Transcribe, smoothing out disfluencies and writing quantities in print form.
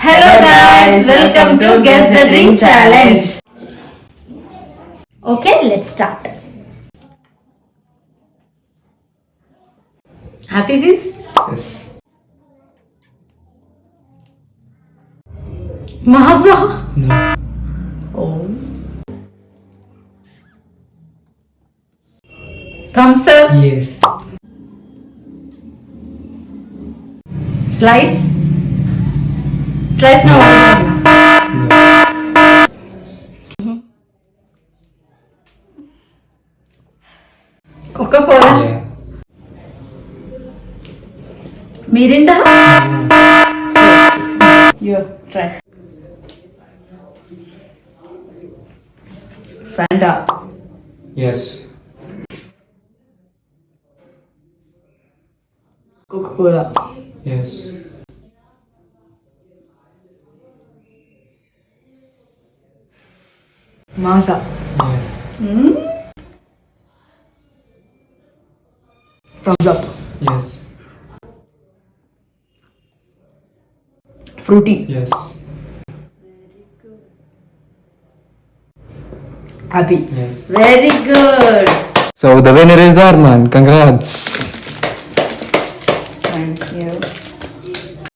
Hello guys, welcome to Guess the Drink Challenge. Okay, let's start. Happy Fizz? Yes. Maza? No. Oh. Thumbs up? Yes. Slice? Slice no. Coca-Cola? Yeah. Mirinda? You try. Fanta? Yes. Coca-Cola? Yes. Maza? Yes. Thumbs up? Yes. Fruity? Yes. Happy? Yes. Very good. So the winner is Arman. Congrats. Thank you.